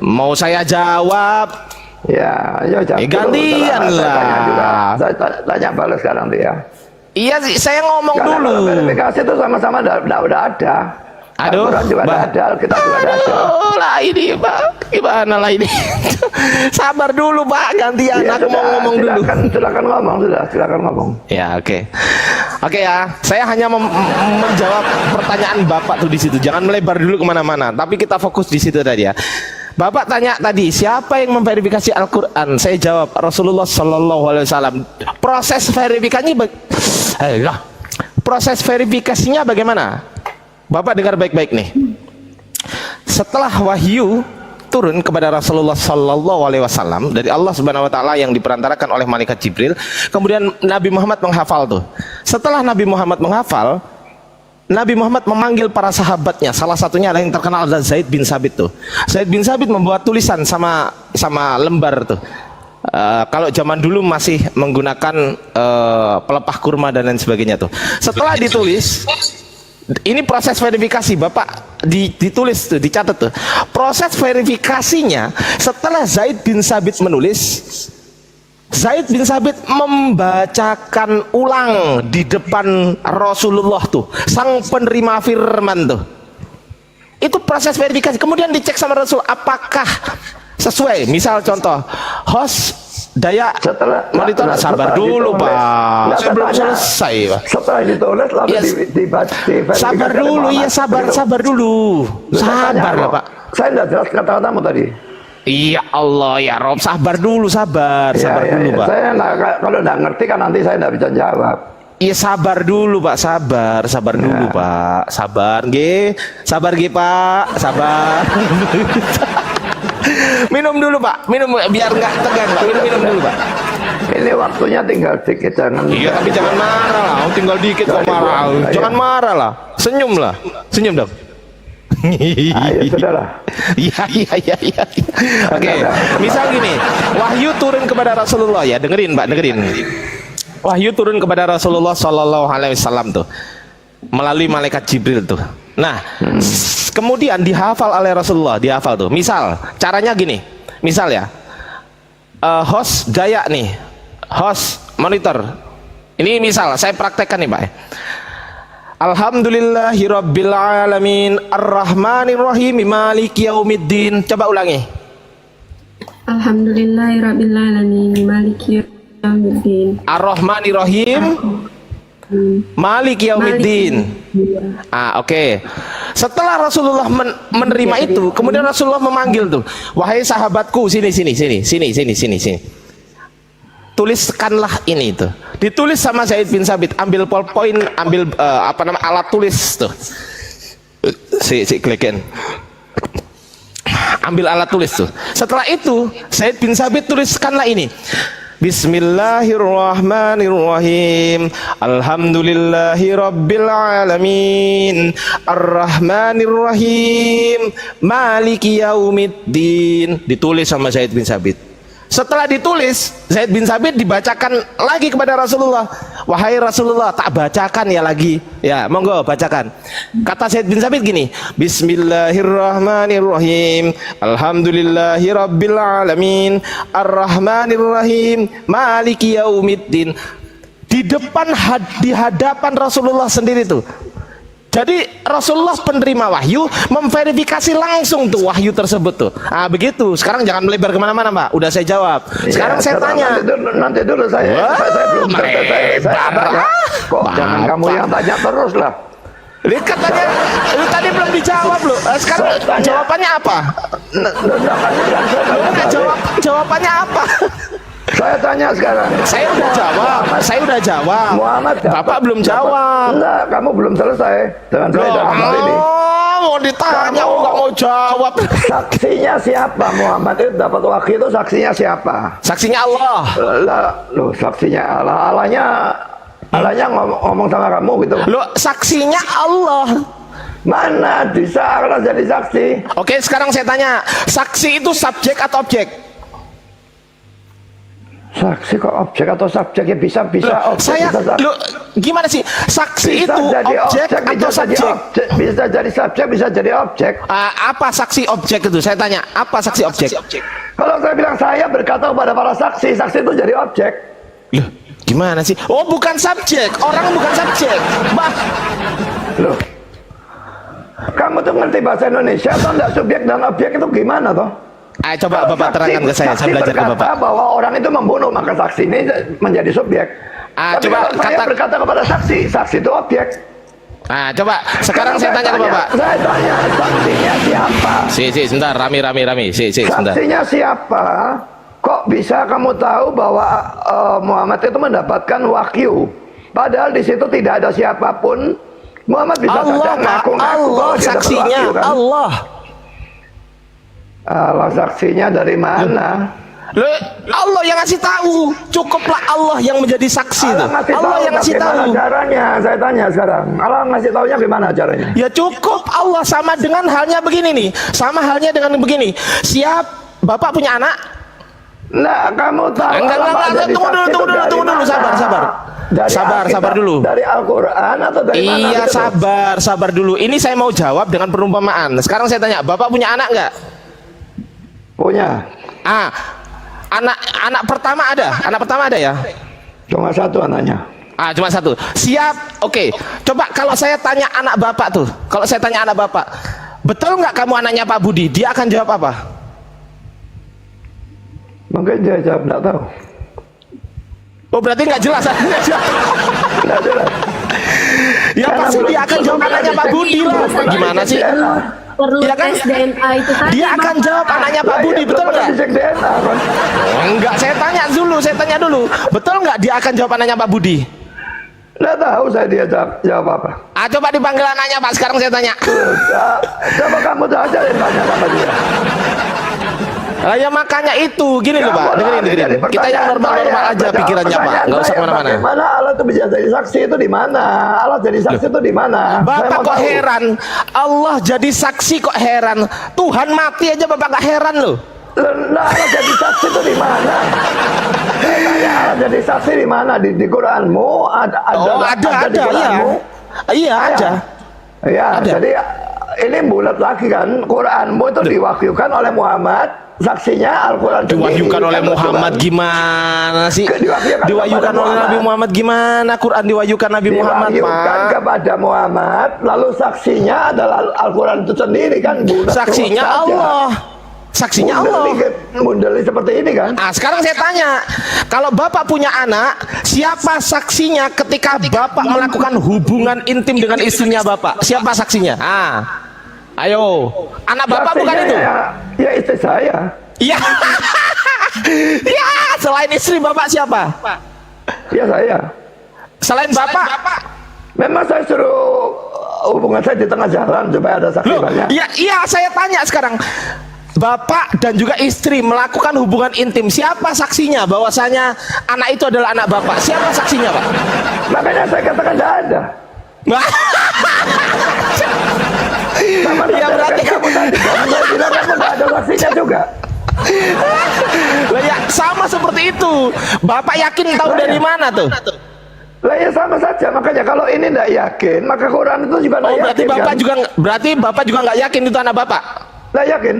mau saya jawab. Ya, jawab gantian lah. Saya tanya balas sekarang dia. Iya sih, saya ngomong karena dulu. Verifikasi itu sama-sama udah ada. Aduh, juga ada, kita juga ada. Lah ini Pak, gimana lah ini? Sabar dulu Pak, gantian. Ya, aku sudah, mau ngomong dulu. Silakan ngomong, silakan ngomong. Ya oke. Oke ya, saya hanya menjawab pertanyaan Bapak tuh di situ. Jangan melebar dulu kemana-mana. Tapi kita fokus di situ tadi ya. Bapak tanya tadi, siapa yang memverifikasi Al-Quran? Saya jawab, Rasulullah Sallallahu Alaihi Wasallam. Proses verifikasinya bagaimana? Bapak dengar baik-baik nih. Setelah wahyu turun kepada Rasulullah Sallallahu Alaihi Wasallam dari Allah Subhanahu Wa Taala yang diperantarakan oleh malaikat Jibril, kemudian Nabi Muhammad menghafal tuh. Setelah Nabi Muhammad menghafal, Nabi Muhammad memanggil para sahabatnya. Salah satunya yang terkenal adalah Zaid bin Sabit tuh. Zaid bin Sabit membuat tulisan sama lembar tuh. Kalau zaman dulu masih menggunakan pelepah kurma dan lain sebagainya tuh. Setelah ditulis, ini proses verifikasi, Bapak ditulis tuh, dicatat tuh. Proses verifikasinya setelah Zaid bin Sabit menulis, Zaid bin Sabit membacakan ulang di depan Rasulullah tuh, sang penerima firman tuh. Itu proses verifikasi. Kemudian dicek sama Rasul apakah sesuai. Misal contoh, host daya monitor, sabar dulu Pak, saya belum selesai Pak. Setelah ditulis lalu Yes. Sabar dulu, iya sabar dulu. Sabar lah Pak. Saya tidak jelas kata-katamu tadi. Iya Allah ya Rob, sabar dulu, sabar dulu Pak. Saya kalau nggak ngerti kan nanti saya nggak bisa jawab. Iya sabar dulu Pak, sabar dulu Pak, sabar G Pak, sabar. Minum dulu Pak, minum biar nggak tegang Pak, minum dulu Pak. Ini waktunya tinggal dikit, jangan. Iya tapi jangan marah lah, tinggal dikit kok marah. Jangan marah lah, senyum dong. Ayo sudahlah. Iya. Oke, misal gini, wahyu turun kepada Rasulullah ya, dengerin Pak, dengerin. Wahyu turun kepada Rasulullah Shallallahu Alaihi Wasallam tuh melalui malaikat Jibril tuh. Nah, kemudian dihafal oleh Rasulullah, dihafal tuh. Misal, caranya gini, misal ya, host gaya nih, host monitor. Ini misal, saya praktekkan nih Pak. Alhamdulillahirabbil alamin arrahmanirrahim maliki yaumiddin. Coba ulangi. Alhamdulillahirabbil alamin maliki yaumiddin. Arrahmanirrahim maliki yaumiddin. Oke. Setelah Rasulullah menerima itu, kemudian Rasulullah memanggil tuh, wahai sahabatku, sini. Tuliskanlah ini tuh. Ditulis sama Zaid bin Sabit, ambil ballpoint, ambil alat tulis tuh. Si kleken. Ambil alat tulis tuh. Setelah itu, Zaid bin Sabit tuliskanlah ini. Bismillahirrahmanirrahim. Alhamdulillahirabbil alamin. Arrahmanirrahim. Maliki yaumiddin. Ditulis sama Zaid bin Sabit. Setelah ditulis, Zaid bin Sabit dibacakan lagi kepada Rasulullah. Wahai Rasulullah, tak bacakan ya lagi. Ya, monggo bacakan. Kata Zaid bin Sabit gini, Bismillahirrahmanirrahim. Alhamdulillahirabbil alamin. Arrahmanirrahim. Maliki yaumiddin. Di hadapan Rasulullah sendiri tuh. Jadi Rasulullah penerima wahyu memverifikasi langsung tuh wahyu tersebut tuh. Begitu. Sekarang jangan melebar kemana-mana Pak. Udah saya jawab. Sekarang saya tanya. Nanti dulu saya belum selesai. Kok jangan kamu yang tanya terus lah. Lihat katanya, lu tadi belum dijawab lu. Sekarang jawabannya apa? Jawabannya apa? Saya tanya sekarang. Saya udah jawab. Muhammad, Bapak belum jawab. Enggak, kamu belum selesai dengan saya dalam hal ini. Mau ditanya, nggak mau jawab. Saksinya siapa? Muhammad itu dapat wahyu itu saksinya siapa? Saksinya Allah. Loh, saksinya Allah. Allahnya ngomong sama kamu gitu. Loh, saksinya Allah. Mana bisa Allah jadi saksi? Oke, sekarang saya tanya, saksi itu subjek atau objek? Saksi kok objek atau subjek? Ya bisa objek. Lo gimana sih? Saksi bisa itu jadi objek atau subjek? Bisa jadi subjek, bisa jadi objek. Apa saksi objek itu? Saya tanya, apa saksi objek? Kalau saya bilang saya berkata kepada para saksi, saksi itu jadi objek. Loh, gimana sih? Oh, bukan subjek. Orang bukan subjek. Loh, kamu tuh ngerti bahasa Indonesia atau enggak? Subjek dan objek itu gimana toh? Coba Bapak terangkan ke saya belajar ke Bapak. Bahwa orang itu membunuh, maka saksi ini menjadi subjek. Tapi Coba kalau saya berkata kepada saksi, saksi itu objek. Coba sekarang saya tanya ke Bapak. Saya tanya, saksinya siapa? Sebentar, rami. Sebentar. Saksinya siapa? Kok bisa kamu tahu bahwa Muhammad itu mendapatkan wahyu? Padahal di situ tidak ada siapapun. Muhammad bisa saja ngaku-ngaku bahwa dia dapat saksinya wahyu, kan? Allah saksinya dari mana? Loh, Allah yang ngasih tahu. Cukuplah Allah yang menjadi saksi tuh. Allah yang ngasih tahu. Caranya, saya tanya sekarang. Allah ngasih tahunya gimana caranya? Ya cukup Allah, sama dengan halnya begini nih. Sama halnya dengan begini. Bapak punya anak? Nah, kamu tahu. Enggak. Tunggu dulu. Sabar dulu. Dari Al-Quran atau dari mana? Iya, sabar dulu. Ini saya mau jawab dengan perumpamaan. Sekarang saya tanya, Bapak punya anak enggak? Punya. Anak pertama ada? Anak pertama ada ya? Cuma satu anaknya. Ah, cuma satu. Siap. Oke. Coba kalau saya tanya anak bapak tuh, kalau saya tanya anak bapak, betul nggak kamu anaknya Pak Budi? Dia akan jawab apa? Mungkin dia jawab nggak tahu. Oh, berarti nggak jelas. Nggak jelas. Ya pasti dia akan jawab anaknya Pak Budi lah. Gimana sih? Perlu Ya kan? tes DNA itu tadi. Dia akan Bapak. jawab anaknya Pak Budi, betul nggak? Dicek DNA, kan? Oh, enggak, saya tanya dulu. Betul nggak dia akan jawab anaknya Pak Budi? Nggak tahu saya dia jawab apa. Ah, coba dipanggil anaknya Pak, sekarang saya tanya. Coba kamu aja yang tanya sama dia. Lah ya makanya itu, gini loh Pak, dengerin. Kita yang normal-normal aja pikirannya Pak, nggak usah kemana-mana. Bagaimana Allah itu bisa jadi saksi itu di mana? Allah jadi saksi itu di mana? Bapak kok heran? Allah jadi saksi kok heran? Tuhan mati aja Bapak nggak heran loh. Nah, Allah jadi saksi itu di mana? Saya tanya Allah jadi saksi di mana? Di Quranmu ada Ada, di Quranmu? Iya ada. Ya, Ada. jadi ini bulat lagi kan, Quranmu itu diwahyukan oleh Muhammad, saksinya Al-Quran sendiri. Diwahyukan oleh Kan Muhammad Quran. gimana sih? Diwahyukan Oleh kepada Nabi Muhammad gimana? Quran diwahyukan Nabi Muhammad Diwahyukan Pak. kepada Muhammad, lalu saksinya adalah Al-Quran itu sendiri kan, bulat Saksinya terus saja. Allah. Saksinya Allah. Mundeli seperti ini kan. Ah, sekarang saya tanya, kalau Bapak punya anak, siapa saksinya ketika Bapak melakukan hubungan intim dengan istrinya Bapak? Siapa saksinya? Ah, ayo, anak Bapak bukan Saksinya itu? Ya istri saya. Iya. Ya, selain istri Bapak siapa? Ya saya. Selain Bapak? Memang saya suruh hubungan saya di tengah jalan supaya ada saksi Loh, banyak. iya, saya tanya sekarang. Bapak dan juga istri melakukan hubungan intim, siapa saksinya bahwasanya anak itu adalah anak Bapak? Siapa saksinya, Pak? Makanya saya katakan tidak ada. Sama Ya, berarti kamu tadi, kamu bilang kamu tidak ada saksinya juga. Lah ya, sama seperti itu. Bapak yakin tahu dari mana tuh? Lah ya sama saja, makanya kalau ini tidak yakin, maka Quran itu juga tidak Oh, yakin. berarti Bapak juga nggak yakin itu anak Bapak? Tidak yakin.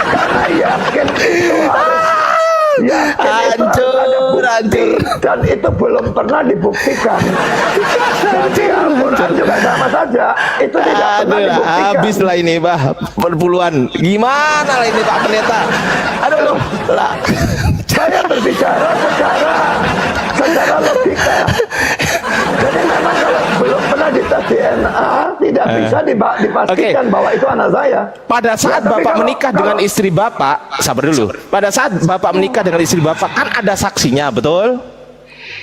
Karena yakin itu harus Hancur. dan itu belum pernah dibuktikan. Jadi Al-Quran juga sama saja, itu tidak pernah dibuktikan. Habis lah ini Pak, perpuluhan. Gimana lah ini Pak Pendeta? Aduh, lah. Saya berbicara secara logika. Jadi memang kalau belum pernah dites DNA tidak bisa dipastikan bahwa itu anak saya. Pada saat Ya, tapi Bapak kalau- menikah dengan istri Bapak, sabar dulu. Pada saat Bapak menikah dengan istri Bapak kan ada saksinya, betul?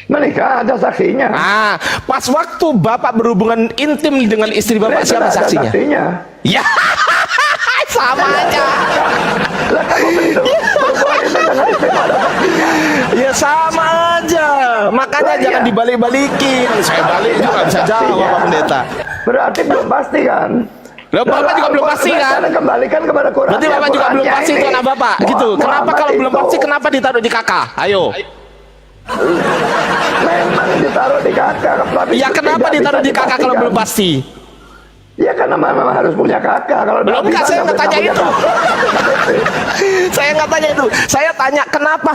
Menikah ada saksinya. Ah, pas waktu Bapak berhubungan intim dengan istri Bapak, Itu siapa ada saksinya? Ya, sama aja. Lah kamu begitu. Perempuan itu dengan istri ada saksinya. Ya sama aja. Makanya Lah, jangan iya. dibalik-balikin. Saya balik juga nggak bisa jawab Saksinya. Pak Pendeta. Berarti belum pasti kan? Loh, Bapak juga belum pasti kan? Kembalikan kepada Quran. Berarti Ya, Bapak juga belum Qurannya pasti ini. itu anak Bapak, gitu. Kenapa Muhammad kalau belum itu pasti, kenapa ditaruh di kakak? Ayo. Memang ditaruh di kakak. tapi Ya kenapa tidak ditaruh bisa di kakak kalau dipastikan. belum pasti? Ya karena memang harus punya kakak. Kalau Belum, enggak, saya nggak tanya itu. Saya nggak tanya itu. Saya tanya kenapa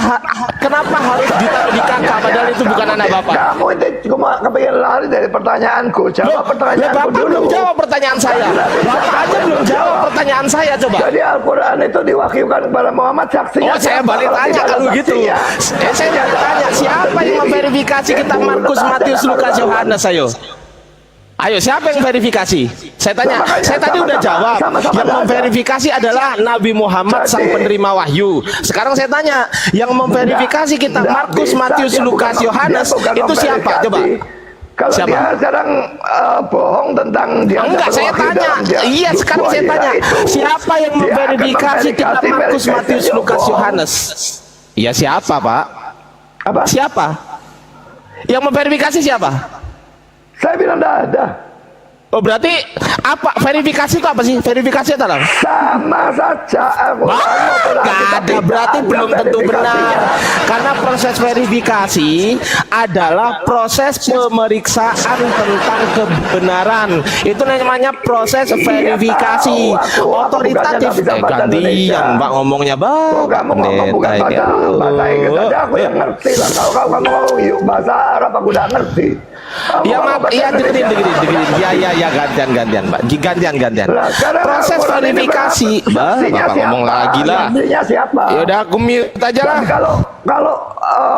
harus ditaruh di kakak padahal itu bukan anak Bapak. Kamu itu cuma kepingin lari dari pertanyaanku. Loh, Jawab pertanyaanku Bapak dulu. belum jawab pertanyaan saya. Bapak aja belum jawab pertanyaan saya, coba. Jadi Al-Quran itu diwahyukan kepada Muhammad, saksinya. Oh, saya siapa? balik Kalau tanya tidak ada kalau gitu. saksinya, Saya tidak tanya ada siapa yang sendiri. memverifikasi kita Markus, Matius, Lukas, Yohanes, ayo. Ayo, siapa yang verifikasi? Saya tanya, Makanya saya tadi udah jawab. sama-sama Yang ada. memverifikasi adalah Nabi Muhammad, sang penerima wahyu. Sekarang saya tanya, yang memverifikasi kita Nggak Markus, bisa, Matius, dia Lukas, bukan- Yohanes, dia bukan itu siapa? memverifikasi. Coba. Kalau Siapa? dia sekarang bohong tentang dia Enggak, saya berwahyu tanya. dalam dia Iya, sekarang saya buaya tanya. itu, Siapa yang dia akan memverifikasi kita memverifikasi Markus, Matius, dia Lukas, bohong. Yohanes? Iya, siapa, Pak? Apa? Siapa? Yang memverifikasi siapa? Saya bilang tidak ada. Oh berarti apa verifikasi itu apa sih? Verifikasi itu apa? Sama saja. Gak ada, berarti belum tentu benar. Karena proses verifikasi adalah proses pemeriksaan tentang kebenaran. Itu namanya proses verifikasi. Otoritatif. Gantian Pak ngomongnya Bang. Kamu ngomong bukan bahasa Inggris aja, aku yang ngerti lah. Kalau kamu ngomong yuk bahasa Arab, aku udah ngerti. Ya maaf, iya dengerin. Ya gantian Pak. Gantian. Proses verifikasi. Bapak ngomong lagi lah. Siapa? Ya udah aku mute aja lah. Kalau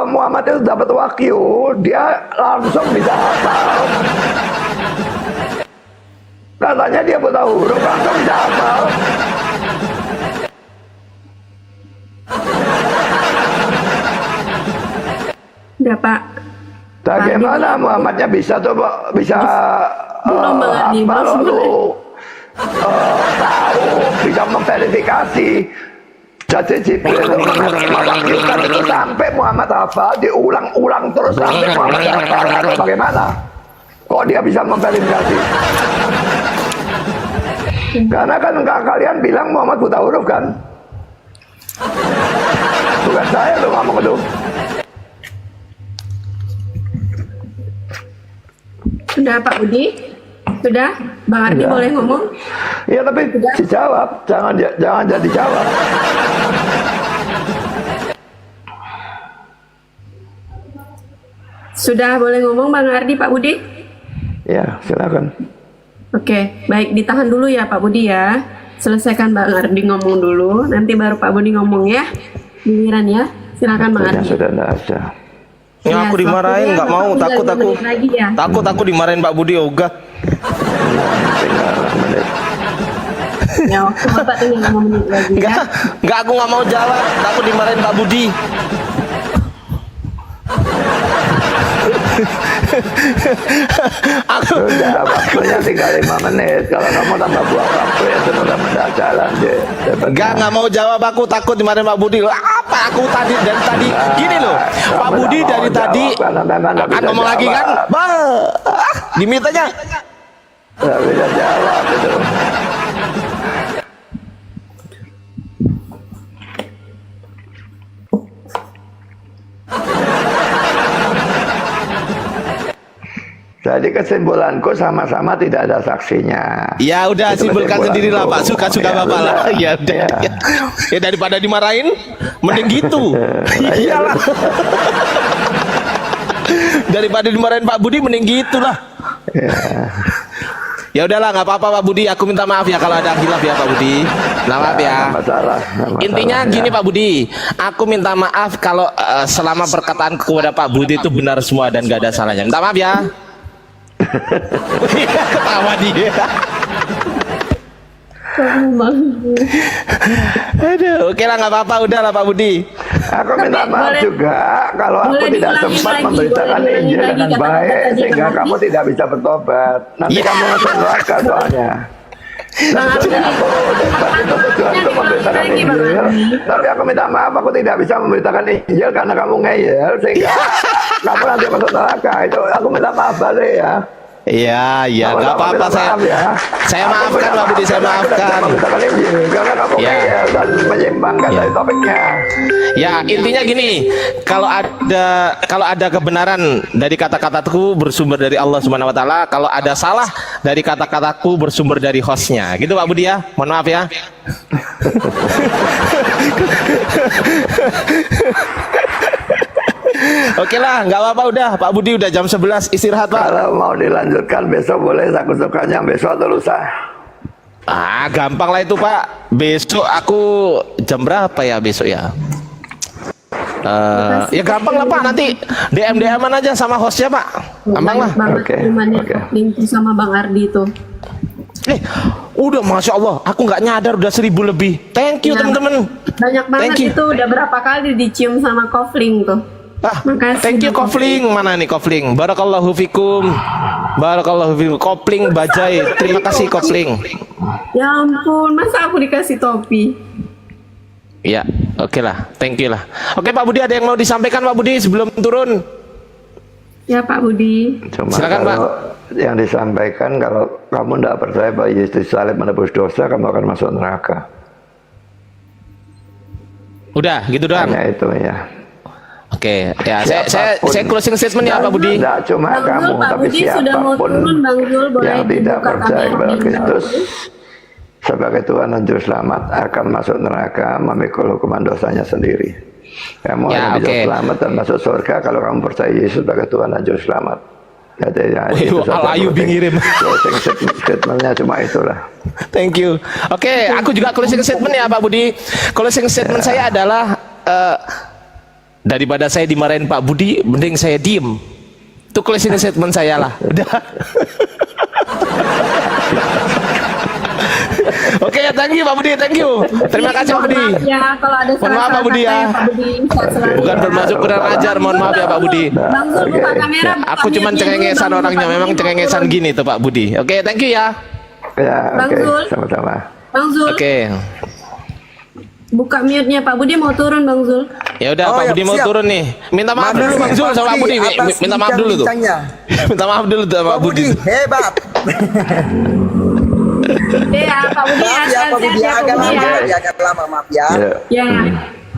Muhammad itu dapat wahyu, dia langsung bisa hafal. Katanya dia buta huruf, langsung bisa hafal. Udah Pak. Bagaimana Muhammadnya bisa tuh bisa Belum mengerti, tahu bisa memverifikasi. Jadi Jibril mewakilkan itu sampai Muhammad hafal, diulang-ulang terus sampai Muhammad hafal. Atau bagaimana? Kok dia bisa memverifikasi? Karena kan kalian bilang Muhammad buta huruf kan? Bukan saya loh ngomong itu. Sudah Pak Budi? Sudah? Bang Ardi Sudah. boleh ngomong? Iya tapi dijawab, jangan jadi jawab. Sudah boleh ngomong Bang Ardi, Pak Budi? Ya silakan. Oke, baik ditahan dulu ya Pak Budi ya. Selesaikan Bang Ardi ngomong dulu, nanti baru Pak Budi ngomong ya. Giliran ya. Silakan Bang Ardi. Sudah tidak ada. Ya, aku dimarahin nggak mau, takut aku. Ya. Takut aku dimarahin Pak Budi ogah. Ya, waktu Bapak tinggal 5 menit lagi ya. Enggak aku nggak mau jawab, takut dimarahin Pak Budi. Aku Sudah waktunya tinggal 5 menit. Kalau kamu tambah buah waktu ya sudah mendak jalan deh. nggak mau jawab, aku takut dimarahin Pak Budi. Apa aku tadi dari tadi gini loh, Pak Budi dari tadi akan ngomong lagi kan, dimit aja. Nggak bisa jawab itu. Jadi kesimpulanku sama-sama tidak ada saksinya. Ya udah Itu simpulkan kesimpulanku. sendirilah Pak, suka-suka Ya, Bapak lah. sudah. Ya udah. Ya. Ya daripada dimarahin, mending gitu. Iyalah. Daripada dimarahin Pak Budi, mending gitulah. Ya udahlah, nggak apa-apa Pak Budi. Aku minta maaf ya kalau ada khilaf ya Pak Budi. Maaf ya. Nggak masalah, nggak masalah, Intinya ya. gini Pak Budi, aku minta maaf kalau selama perkataan kepada Pak Budi itu benar semua dan gak ada salahnya. Minta maaf ya. Ketawa dia. Aduh, oke lah nggak apa-apa, udah lah Pak Budi. Aku minta maaf boleh- juga kalau aku boleh tidak diulangi sempat lagi, memberitakan boleh Injil diulangi dengan lagi baik kata-kata sehingga Bang kamu Ardi. tidak bisa bertobat. Nanti Ya. kamu masuk neraka soalnya. Sebetulnya aku itu tujuan untuk memberitakan Lagi, Bang Injil, Ardi. tapi aku minta maaf aku tidak bisa memberitakan Injil karena kamu ngeyel sehingga kamu nanti masuk neraka. Itu aku minta maaf balik ya. Iya, iya, nggak Sama-sama apa-apa minta maaf ya. saya Aku maafkan minta Pak Budi, saya karena aku tidak bisa maafkan. memberitakan Injil karena kamu Ya. ngeyel dan menyimpangkan dari topiknya. Ya intinya gini, kalau ada kebenaran dari kata-kataku bersumber dari Allah Subhanahu Wa Taala, kalau ada salah dari kata-kataku bersumber dari hostnya, gitu Pak Budi ya. Mohon maaf ya. Oke lah, nggak apa-apa udah. Pak Budi udah jam 11 istirahat Pak. Kalau mau dilanjutkan besok boleh, aku sukanya besok atau lusa. Ah, gampang lah itu Pak. Besok aku jam berapa ya besok ya? Ya gampang lah Pak, nanti DM-an aja sama hostnya Pak. Gampang lah. Banget Oke, kirimannya oke. link sama Bang Ardi itu. Udah Masya Allah, aku nggak nyadar udah 1000 lebih. Thank you Ya. teman-teman. Banyak banget Thank you. itu, udah berapa kali dicium sama Kofling tuh. Makasih, Thank you Bang Kofling. Mana nih Kofling? Barakallahu fikum. Barakallahu fikum. Kopling Bajai. Terima kasih Kofling. Ya ampun, masa aku dikasih topi? Ya, oke lah. Thank you lah. Oke Pak Budi, ada yang mau disampaikan Pak Budi sebelum turun? Ya Pak Budi. Cuma Silakan, kalau yang disampaikan, kalau kamu tidak percaya bahwa Yesus salib menebus dosa, kamu akan masuk neraka. Udah, gitu doang. Hanya itu ya. Oke, ya Siapapun. saya closing statement ya Pak Budi. Tidak cuma Bang kamu, Zul, Pak tapi Budi sudah mau siapapun turun, Bang Zul, boleh yang tidak dibuka percaya kamera bahwa di Kristus belakang. sebagai Tuhan dan Juru Selamat akan masuk neraka, memikul hukuman dosanya sendiri. Kamu Ya, hanya bisa oke. selamat dan masuk surga kalau kamu percaya Yesus sebagai Tuhan dan Juru Selamat. Jadi ya, Wih, itu saja Al Ayub ngirim. closing statementnya cuma itulah. Thank you. Oke, aku juga closing statement ya Pak Budi. Closing statement saya adalah daripada saya dimarahin Pak Budi, mending saya diem. Itu closing statement saya lah. Udah. Oke, thank you Pak Budi, thank you. Terima kasih Pak Budi. Maaf ya, kalau ada Mohon maaf, Pak Budi, ya. Pak Budi, sehat selalu. Bukan bermaksud kurang ajar, mohon maaf ya Pak Budi. Bang Zul buka kamera. buka Aku cuman mute-nya dulu, cengengesan Bang Zul, orangnya, Pak memang Budi mau cengengesan turun. gini tuh Pak Budi. Oke, thank you ya. Ya, Bang oke, Zul. sama-sama. Bang Zul, Oke. buka mute-nya Pak Budi mau turun Bang Zul. Ya udah Oh, Pak ya, Budi mau siap. turun nih. Minta maaf dulu Bang Zul sama Pak Budi. Minta maaf dulu tuh. Minta maaf dulu tuh Pak Pak Budi. Budi hebat. Ya Pak Budi, Maaf ya Pak Budi, sehat-sehat ya Pak agak Budi lama, ya. ya, agak lama, maaf ya. Ya, Ya,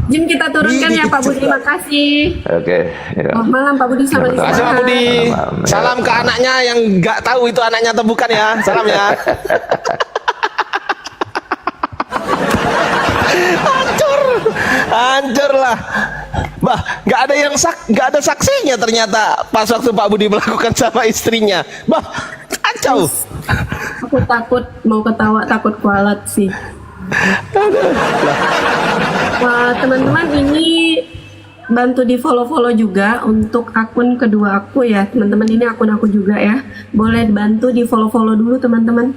Jim kita turunkan ya Pak Budi, makasih. oke. Ya. Oh, malam Pak Budi sama Terima kasih Pak Budi. Maaf. Salam ke anaknya yang nggak tahu itu anaknya atau bukan ya. Salam ya. Hancur lah. Bah, nggak ada saksinya ternyata pas waktu Pak Budi melakukan sama istrinya. Bah, kacau. Aku takut mau ketawa, takut kualat sih. Wah, teman-teman ini bantu di follow-follow juga untuk akun kedua aku ya. Teman-teman ini akun aku juga ya. Boleh bantu di follow-follow dulu teman-teman.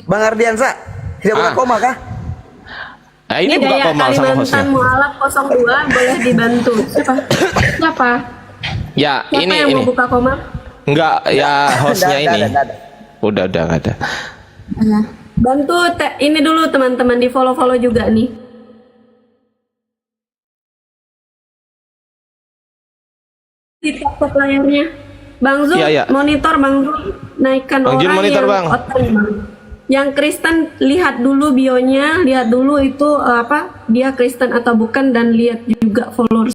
Bang Ardiansa, tidak buka koma kah? Nah, ini buka Daya komal sama hostnya. Kalimantan Mualaf 02 boleh dibantu. Siapa? Siapa? Ya, Siapa ini yang mau buka koma? enggak ya hostnya Nggak ini. ada. Udah nggak ada. Bantu ini dulu teman-teman di follow-follow juga nih. Di top layarnya. Bang Zul, Iya, iya. monitor Bang Zul, naikkan Bang Jun, orang monitor, yang Bang. oten, Bang. Yang Kristen lihat dulu bionya, lihat dulu itu apa dia Kristen atau bukan dan lihat juga followers